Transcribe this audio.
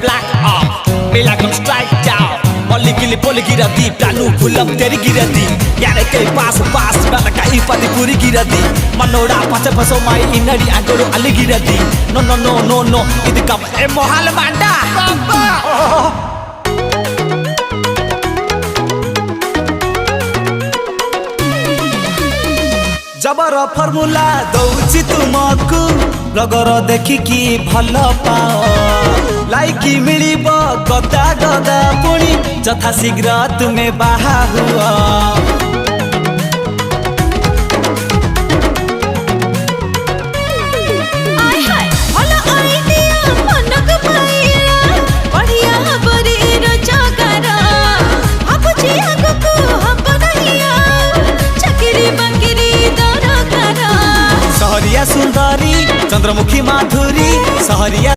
black up, me like I'm strike down. Molly gilly polly gira di, planu pull up teri gira di. Yare kay pass bala kai padi puri gira di. Manoda pacha paso mai inadi agoro ali gira di. No, idi kam e mohal manda. जबर formula दौची तुमको रगर देखिकी भल पाओ लाइकी मिलिब गदा गदा पुणी जथा शीघ्र तुमे बाहा हुआ